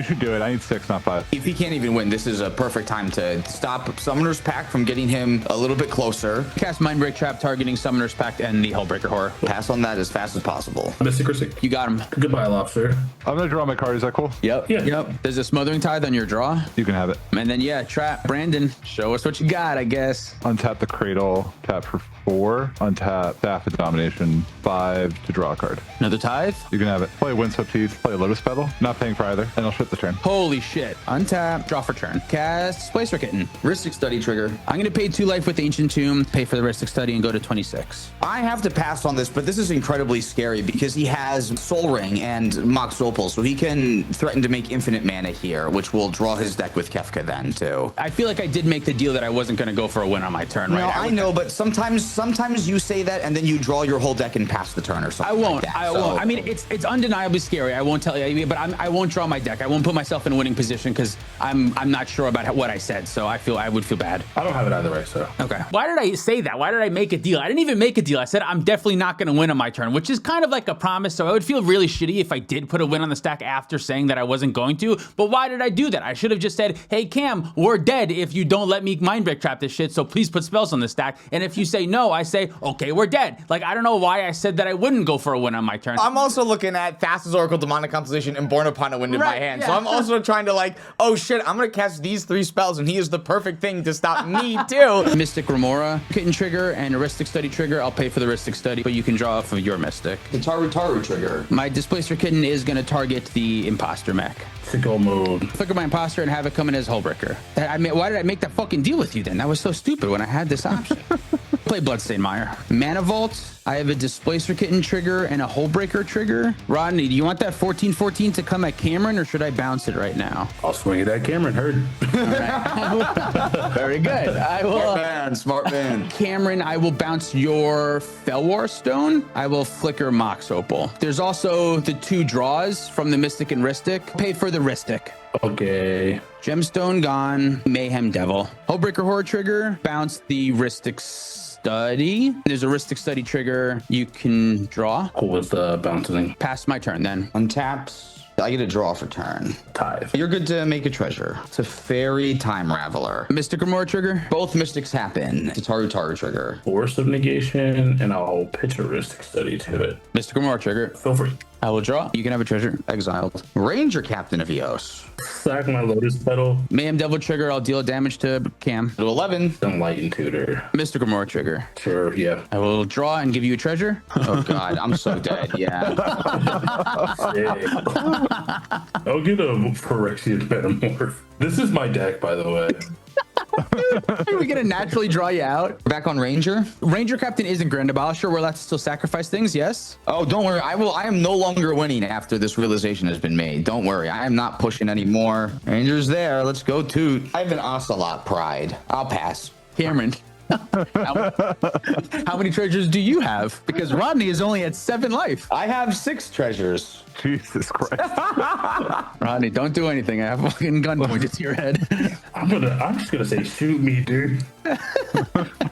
should do it. I need 6, not 5. If he can't even win, this is a perfect time to stop Summoner's Pact from getting him a little bit closer. Cast Mind Break Trap targeting Summoner's Pact and the Hullbreaker Horror. Pass on that as fast as possible. Mystic or sick? You got him. Goodbye, lobster. I'm gonna draw my card. Is that cool? Yep. Yeah. Yep. There's a Smothering Tithe on your draw. You can have it. And then, yeah, trap. Brandon, show us what you got, I guess. Untap the Cradle. Tap for 4. Untap Staff of Domination. 5 to draw a card. Another Tithe. You can have it. Play a Windswept Heath. Play a Lotus Petal. Not paying for either. And I'll ship the turn. Holy shit. Untap. Draw for turn. Cast Displacer Kitten. Ristic Study trigger. I'm going to pay 2 life with Ancient Tomb, pay for the Ristic Study, and go to 26. I have to pass on this, but this is incredibly scary because he has Soul Ring and Mox Opal, so he can threaten to make infinite mana here, which will draw his deck with Kefka then too. I feel like I did make the deal that I wasn't going to go for a win on my turn, No, right? I know, but sometimes you say that and then you draw your whole deck and pass the turn or something. I won't. Like that, I so. won't. I mean, it's undeniably scary. I won't tell you, but I won't draw my deck. I won't put myself in a winning position because I'm not sure about what I said. So I would feel bad. I don't have it either way, so. Okay. Why did I say that? Why did I make a deal? I didn't even make a deal. I said I'm definitely not going to win on my turn, which is kind of like a promise. So I would feel really shitty if I did put a win on the stack after saying that I wasn't going to. But why did I do that? I should have just said, hey, Cam, we're dead if you don't let me Mind Break Trap this shit. So please put spells on the stack. And if you say no, I say, okay, we're dead. Like, I don't know why I said that I wouldn't go for a win on my turn. I'm also looking at Fastest Oracle, Demonic Constellation, and Born Upon a Wind in my Right, hand. yeah. So I'm also trying to like, oh shit, I'm gonna cast these 3 spells, and he is the perfect thing to stop me too. Mystic Remora, Kitten trigger, and a Ristic Study trigger. I'll pay for the Ristic Study, but you can draw off of your Mystic. The Taru trigger. My Displacer Kitten is going to target the Imposter mech. Sicko mode. Flicker my Imposter and have it come in as Hullbreaker. Why did I make that fucking deal with you then? That was so stupid when I had this option. Play Bloodstained Mire. Mana Vault. I have a Displacer Kitten trigger and a Hullbreaker trigger. Rodney, do you want that 14/14 to come at Cameron, or should I bounce it right now? I'll swing it at Cameron. Heard. All right. Very good. I will. Smart man. Cameron, I will bounce your Felwar Stone. I will flicker Mox Opal. There's also the 2 draws from the Mystic and Ristic. Pay for the Ristic. Okay. Gemstone gone. Mayhem Devil. Hullbreaker Horror trigger. Bounce the Ristic Study. There's a Ristic Study trigger you can draw. Cool with bouncing. Pass my turn then. Untapped. I get a draw for turn. Tithe. You're good to make a treasure. It's a Fairy Time Raveler. Mystic Remora trigger. Both Mystics happen. It's a Taru trigger. Force of negation, and I'll pitch a Ristic Study to it. Mystic Remora trigger. Feel free. I will draw. You can have a treasure. Exiled. Ranger Captain of Eos. Sack my Lotus Petal. Mayhem Devil trigger. I'll deal damage to Cam. To 11. Enlighten Tutor. Mystic Remora trigger. Sure, yeah. I will draw and give you a treasure. Oh god, I'm so dead. Yeah. I'll get a Phyrexian Metamorph. This is my deck, by the way. Are we gonna naturally draw you out? Back on Ranger. Ranger Captain isn't Grand Abolisher. We're allowed to still sacrifice things, yes? Oh, don't worry. I am no longer winning after this realization has been made. Don't worry. I am not pushing anymore. Ranger's there. Let's go toot. I have an Ocelot pride. I'll pass. Cameron. How many treasures do you have? Because Rodney is only at 7 life. I have 6 treasures. Jesus Christ. Rodney, don't do anything. I have a fucking gun pointed to your head. I'm just gonna say, shoot me, dude.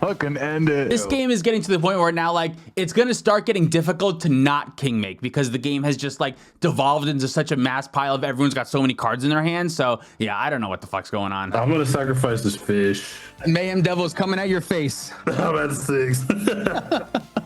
fucking end it. This game is getting to the point where now, like, it's gonna start getting difficult to not king make because the game has just like devolved into such a mass pile of everyone's got so many cards in their hands. So yeah, I don't know what the fuck's going on. I'm gonna sacrifice this fish. Mayhem Devil's coming at your face. I'm at 6.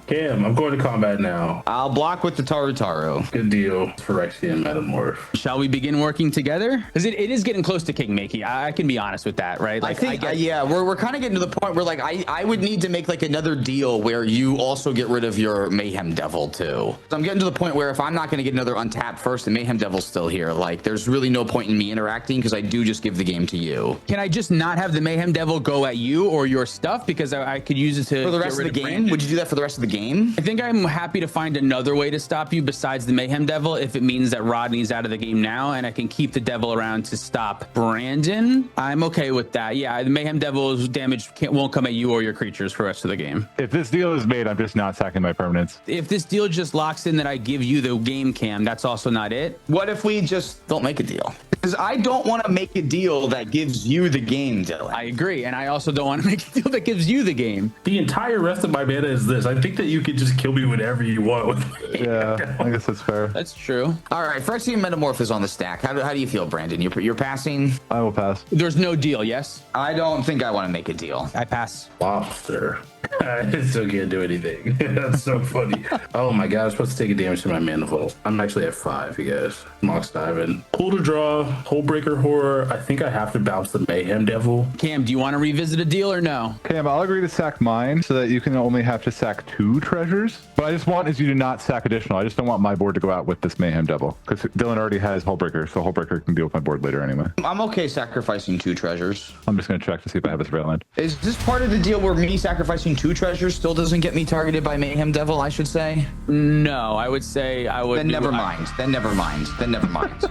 Cam, I'm going to combat now. I'll block with the Tarutaru. Good deal for Rexian Metamorph. Shall we begin working together? Because it is getting close to king making. I can be honest with that, right? I think, yeah, we're kind of getting to the point where like I would need to make like another deal where you also get rid of your Mayhem Devil too. So I'm getting to the point where if I'm not going to get another untapped first and Mayhem Devil's still here, like there's really no point in me interacting because I do just give the game to you. Can I just not have the Mayhem Devil go at you or your stuff because I could use it to for the rest of the game? Brandon. Would you do that for the rest of the game? I think I'm happy to find another way to stop you besides the Mayhem Devil if it means that Rodney's out of the game now and I can keep the Devil around to stop Brandon. I'm okay with that. Yeah, the Mayhem Devil's damage won't come at you or your creatures for the rest of the game. If this deal is made, I'm just not sacking my permanents. If this deal just locks in that I give you the game, Cam, that's also not it. What if we just don't make a deal? Because I don't want to make a deal that gives you the game, Dylan. I agree, and I also don't want to make a deal that gives you the game. The entire rest of my mana is this. I think that you could just kill me whenever you want with me. Yeah, I guess that's fair. That's true. All right, Phyrexian Metamorph is on the stack. How do you feel, Brandon? You're passing? I will pass. There's no deal, yes? I don't think I want to make a deal. I pass. Lobster. I still can't do anything. That's so funny. Oh my god, I'm supposed to take a damage to my mana vault. I'm actually at 5, you guys. Mox diving. Pull to draw, Hullbreaker Horror. I think I have to bounce the Mayhem Devil. Cam, do you want to revisit a deal or no? Cam, I'll agree to sack mine so that you can only have to sack 2 treasures. What I just want is you to not sack additional. I just don't want my board to go out with this Mayhem Devil because Dylan already has Hullbreaker, so Hullbreaker can deal with my board later anyway. I'm okay sacrificing 2 treasures. I'm just going to check to see if I have a surveil land. Is this part of the deal where me sacrificing 2 treasures still doesn't get me targeted by Mayhem Devil, I should say? No, I would say I would. Then never mind. Then never mind. Then never mind.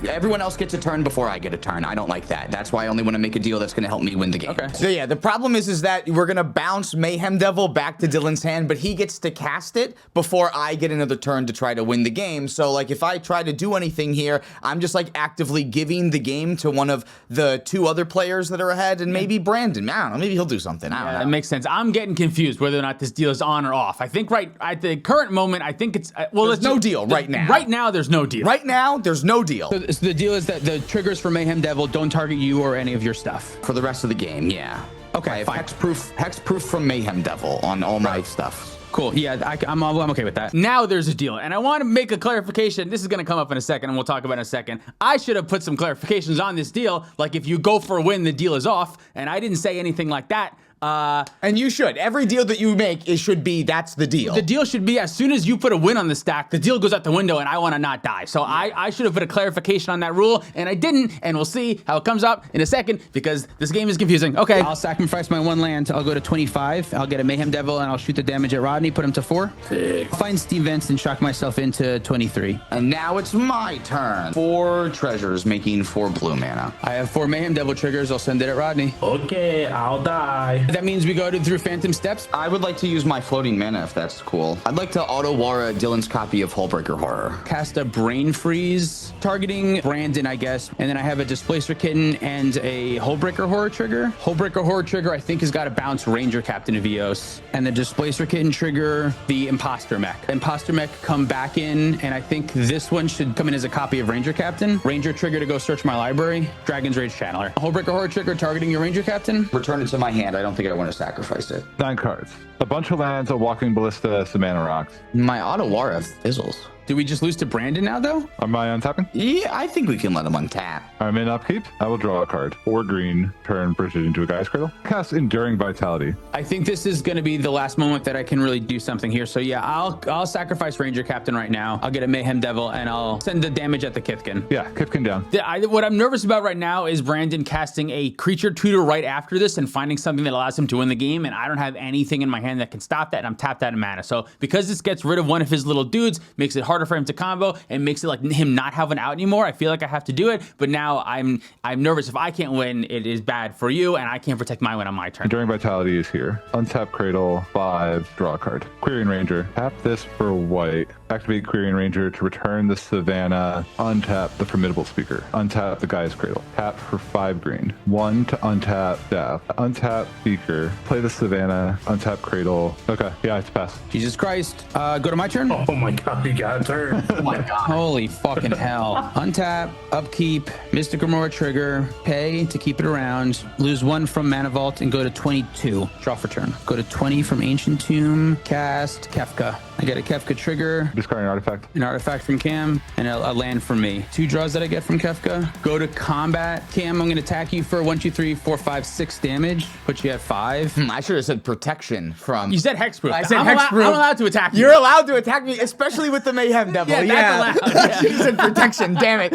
Everyone else gets a turn before I get a turn. I don't like that. That's why I only want to make a deal that's going to help me win the game. Okay. So yeah, the problem is that we're going to bounce Mayhem Devil back to Dylan's hand, but he gets to cast it before I get another turn to try to win the game. So like if I try to do anything here, I'm just like actively giving the game to one of the 2 other players that are ahead and maybe Brandon. I don't know. Maybe he'll do something. I don't know. That makes sense. I'm getting confused whether or not this deal is on or off. I think right at the current moment, I think it's there's no deal right now. Right now, there's no deal. Right now, there's no deal. So the deal is that the triggers for Mayhem Devil don't target you or any of your stuff. For the rest of the game, yeah. Okay, I have fine. hexproof from Mayhem Devil on all my stuff. Cool. Yeah, I'm okay with that. Now there's a deal, and I want to make a clarification. This is going to come up in a second, and we'll talk about it in a second. I should have put some clarifications on this deal, like if you go for a win, the deal is off, and I didn't say anything like that. And you should. Every deal that you make, it should be that's the deal. The deal should be as soon as you put a win on the stack, the deal goes out the window and I want to not die. So I should have put a clarification on that rule and I didn't. And we'll see how it comes up in a second because this game is confusing. Okay, I'll sacrifice my 1 land. I'll go to 25. I'll get a Mayhem Devil and I'll shoot the damage at Rodney, put him to 4. Sick. Find Steve Vance and shock myself into 23. And now it's my turn. 4 treasures making 4 blue mana. I have 4 Mayhem Devil triggers. I'll send it at Rodney. Okay, I'll die. That means we go through Phantom Steps. I would like to use my floating mana if that's cool. I'd like to auto-Wara Dylan's copy of Hullbreaker Horror. Cast a Brain Freeze, targeting Brandon, I guess. And then I have a Displacer Kitten and a Hullbreaker Horror trigger. Hullbreaker Horror trigger, I think, has got to bounce Ranger Captain of Eos. And the Displacer Kitten trigger, the Imposter Mech. The Imposter Mech come back in, and I think this one should come in as a copy of Ranger Captain. Ranger trigger to go search my library. Dragon's Rage Channeler. Hullbreaker Horror trigger targeting your Ranger Captain. Return it to my hand. I don't think I want to sacrifice it. 9 cards. A bunch of lands, a Walking Ballista, some mana rocks. My auto-Wara fizzles. Did we just lose to Brandon now, though? Am I untapping? Yeah, I think we can let him untap. I'm in upkeep. I will draw a card. 4 green, turn Brigid into a Guy's Cradle. Cast Enduring Vitality. I think this is going to be the last moment that I can really do something here. So yeah, I'll sacrifice Ranger Captain right now. I'll get a Mayhem Devil and I'll send the damage at the Kithkin. Yeah, Kifkin down. What I'm nervous about right now is Brandon casting a creature tutor right after this and finding something that allows him to win the game. And I don't have anything in my hand that can stop that. And I'm tapped out of mana. So because this gets rid of one of his little dudes, makes it harder harder for him to combo and makes it like him not have an out anymore. I feel like I have to do it, but now I'm nervous. If I can't win, it is bad for you, and I can't protect my win on my turn. Enduring Vitality is here. Untap Cradle, 5, draw a card. Querying Ranger, tap this for white. Activate Querying Ranger to return the Savannah. Untap the Formidable Speaker. Untap the Guy's Cradle. Tap for 5 green. 1 to untap Staff. Untap Speaker. Play the Savannah. Untap Cradle. Okay, yeah, it's passed. Jesus Christ. Go to my turn. Oh my god, you got a turn. Oh my god. Holy fucking hell. Untap, upkeep, Mystic Remora trigger, pay to keep it around, lose 1 from Mana Vault, and go to 22. Draw for turn. Go to 20 from Ancient Tomb, cast KEFKA. I get a KEFKA trigger, Discarding an artifact. an artifact from Cam, and a land from me. 2 draws that I get from KEFKA. Go to combat. Cam, I'm going to attack you for 1, 2, 3, 4, 5, 6 damage. Put you at 5. I should have said protection from. You said hexproof. I said I'm hexproof. I'm allowed to attack you. You're allowed to attack me, especially with the Mayhem Devil. Yeah, that's allowed, yeah. You said protection, damn it.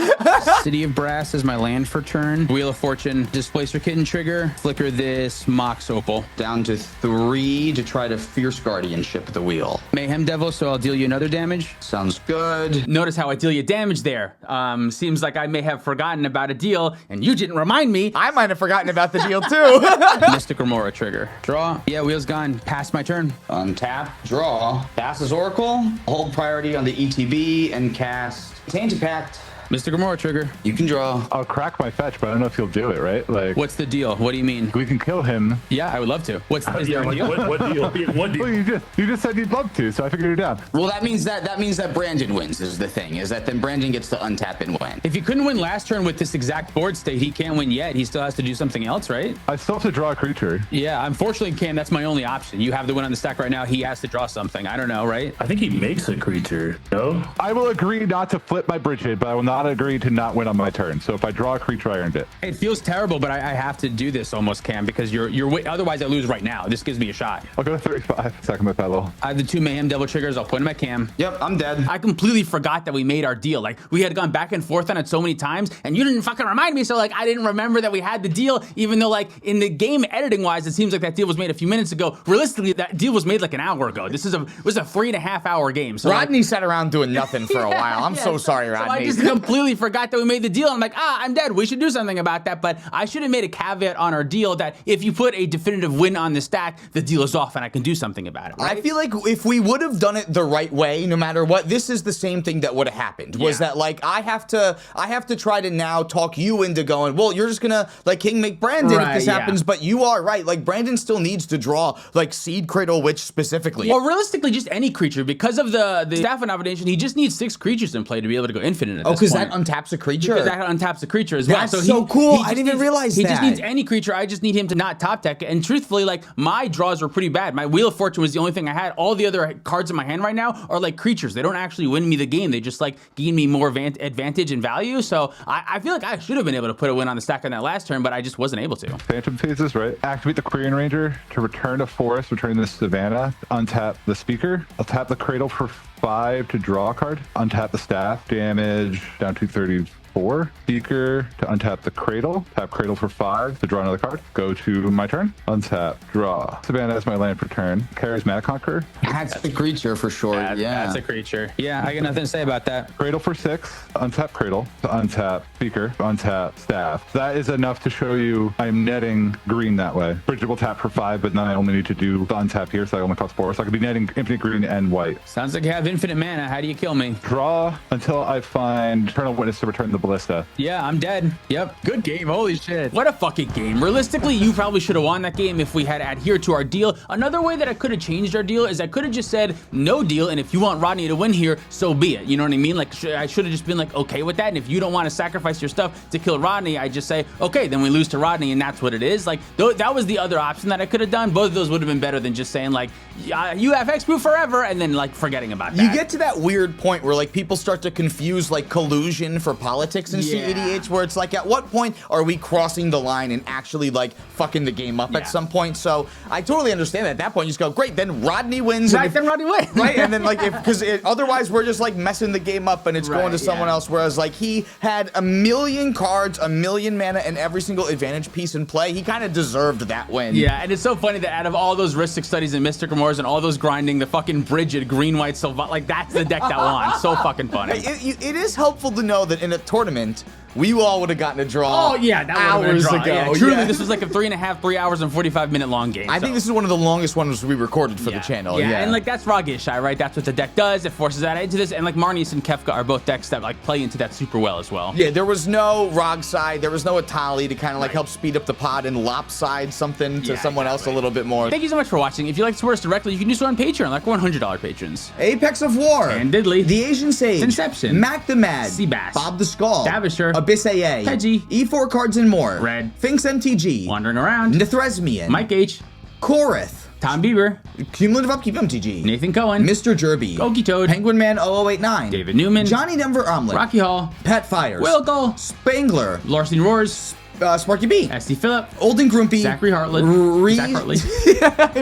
City of Brass is my land for turn. Wheel of Fortune, Displacer Kitten trigger. Flicker this Mox Opal. Down to 3 to try to Fierce Guardianship the wheel. Mayhem Devil, so I'll deal you another damage. Sounds good. Notice how I deal you damage there. Seems like I may have forgotten about a deal, and you didn't remind me. I might have forgotten about the deal too. Mystic Remora trigger. Draw. Yeah, wheel's gone. Pass my turn. Untap, draw, passes Oracle, hold priority on the ETB, and cast Tainted Pact. Mystic Remora trigger. You can draw. I'll crack my fetch, but I don't know if he'll do it, right? Like, What's the deal? What do you mean? we can kill him. Yeah, I would love to. Is Yeah, there a like, deal? what deal? What Well, deal? you just said you'd love to, so I figured it out. Well, that means that Brandon wins is the thing, is that then Brandon gets to untap and win. If he couldn't win last turn with this exact board state, he can't win yet. He still has to do something else, right? I still have to draw a creature. Yeah, unfortunately, Cam, that's my only option. You have the win on the stack right now. He has to draw something. I don't know, right? I think he makes a creature. No? I will agree not to flip my Brigid, but I will not agree to not win on my turn. So if I draw a creature, I earned it. It feels terrible, but I have to do this almost, Cam, because otherwise I lose right now. This gives me a shot. I'll go to 35. Second my pedal. I have the 2 Mayhem Devil triggers. I'll put him at Cam. Yep, I'm dead. I completely forgot that we made our deal. Like, we had gone back and forth on it so many times, and you didn't fucking remind me, so, like, I didn't remember that we had the deal, even though, like, in the game editing-wise, it seems like that deal was made a few minutes ago. Realistically, that deal was made, like, an hour ago. This was a 3.5-hour game. So, Rodney sat around doing nothing for a while. I'm so sorry, So I Rodney. just completely forgot that we made the deal. I'm like, I'm dead. We should do something about that. But I should have made a caveat on our deal that if you put a definitive win on the stack, the deal is off and I can do something about it. Right? I feel like if we would have done it the right way, no matter what, this is the same thing that would have happened. Was Yeah. that like I have to try to now talk you into going, well, you're just gonna like King make Brandon if Right, this yeah. happens, but you are right. Like Brandon still needs to draw like Seed Cradle Witch specifically. Well, realistically, just any creature. Because of the staff nomination, he just needs 6 creatures in play to be able to go infinite at Oh, this because point. that untaps a creature. Because that untaps a creature as well. That's he- so cool. he I just didn't even realize He just that. needs any creature. I just need him to not top deck. And truthfully, like, my draws were pretty bad. My Wheel of Fortune was the only thing I had. All the other cards in my hand right now are like creatures. They don't actually win me the game. They just like gain me more advantage and value. So I feel like I should have been able to put a win on the stack on that last turn, but I just wasn't able to. Phantom phases, right? Activate the Querying Ranger to return a forest, return the Savannah, untap the Speaker. I'll tap the Cradle for 5 to draw a card, untap the Staff, damage down to 34. Speaker to untap the Cradle, tap Cradle for 5 to draw another card. Go to my turn, untap, draw. Savannah is my land for turn. Charismatic Conqueror, That's the creature for sure. Yeah. That's a creature. Yeah, I got nothing to say about that. Cradle for 6, untap Cradle, to untap Speaker, untap Staff. That is enough to show you I'm netting green that way. Bridget will tap for 5, but then I only need to do the untap here, so I only cost 4. So I could be netting infinite green and white. Sounds like you have infinite mana. How do you kill me? Draw until I find Eternal Witness to return the Ballista. Yeah, I'm dead. Yep. Good game. Holy shit. What a fucking game. Realistically, you probably should have won that game if we had adhered to our deal. Another way that I could have changed our deal is I could have just said no deal, and if you want Rodney to win here, so be it. You know what I mean? Like, I should have just been like, okay with that, and if you don't want to sacrifice your stuff to kill Rodney, I just say, okay, then we lose to Rodney, and that's what it is. Like, that was the other option that I could have done. Both of those would have been better than just saying, like, you have X-Proof forever, and then, like, forgetting about that. You get to that weird point where like people start to confuse like collusion for politics. politics in cEDH where it's like, at what point are we crossing the line and actually like fucking the game up at some point? So I totally understand that. At that point, you just go, great, then Rodney wins. Right, then Rodney wins. Right, and then like, because otherwise we're just like messing the game up and it's going to someone else. Whereas like he had 1,000,000 cards, 1,000,000 mana, and every single advantage piece in play. He kind of deserved that win. Yeah, and it's so funny that out of all those Ristic studies and Mystic Remorse and all those grinding, the fucking Brigid, green, white, silver, like that's the deck that won. So fucking funny. It is helpful to know that in a tournament, we all would have gotten a draw. Oh yeah, that hours ago. ago. Yeah, truly, this was like a 3 hours and 45-minute long game. I think this is one of the longest ones we recorded for the channel. Yeah, and like that's ROG ISHAI, right? That's what the deck does. It forces that into this, and like MARNEUS and KEFKA are both decks that like play into that super well as well. Yeah, there was no ROG side, there was no Atali to kind of like help speed up the pod and lopside something to someone else a little bit more. Thank you so much for watching. If you'd like to support us directly, you can do so on Patreon, like $100 patrons. Apex of War, and Diddley, The Asian Sage, Inception, Mac the Mad, Seabass, Bob the Skull, Davisher, Abyss AA, Peggy, E4 Cards and More, Red, Finks MTG, Wandering Around, Nithresmian, Mike H, Korith, Tom Bieber, Cumulative Upkeep MTG, Nathan Cohen, Mr. Jerby, Okie Toad, Penguin Man 0089, David Newman, Johnny Denver Omelet, Rocky Hall, Pet Fires, Wilco, Spangler, Larson Roars, Sparky B, SD Phillip, Old and Grumpy, Zachary Hartlett, Zach Hartley,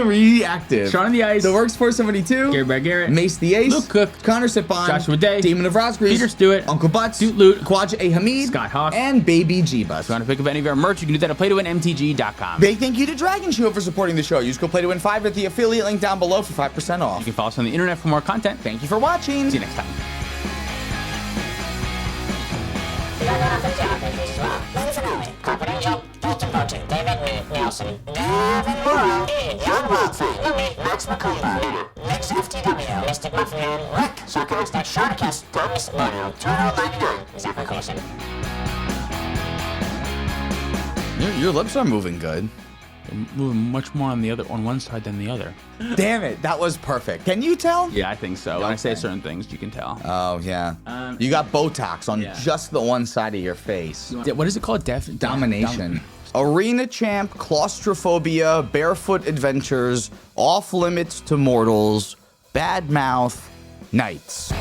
Reactive, Sean on the Ice, The Works 472, Gary Brad Garrett, Mace the Ace, Luke Cook, Connor Sipon, Joshua Day, Demon of Rosgreaves, Peter Stewart, Uncle Butts, Dude Loot, Quadja A. Hamid, Scott Hawk, and Baby G-Bus. If you want to pick up any of our merch, you can do that at playtowinmtg.com. Big thank you to Dragon Shield for supporting the show. Use code PLAYTOWIN5 at the affiliate link down below for 5% off. You can follow us on the internet for more content. Thank you for watching. See you next time. Carpet Angel, Dalton Boating, David Lee Nelson, Gavin Morrow, Jan Wildfire, Louie, Max McCullough, Lex FTW, Mystic Muffin Man, Rick, Sarcastic, Sharkus, Thomas Mono, Turtle 99, Zachary Coulson. Your lips are moving good. Moving much more on one side than the other. Damn it, that was perfect. Can you tell? Yeah, I think so. When I say certain things, you can tell. Oh, yeah. You got Botox on just the one side of your face. What is it called? Domination. Arena Champ, Claustrophobia, Barefoot Adventures, Off Limits to Mortals, Bad Mouth, Knights.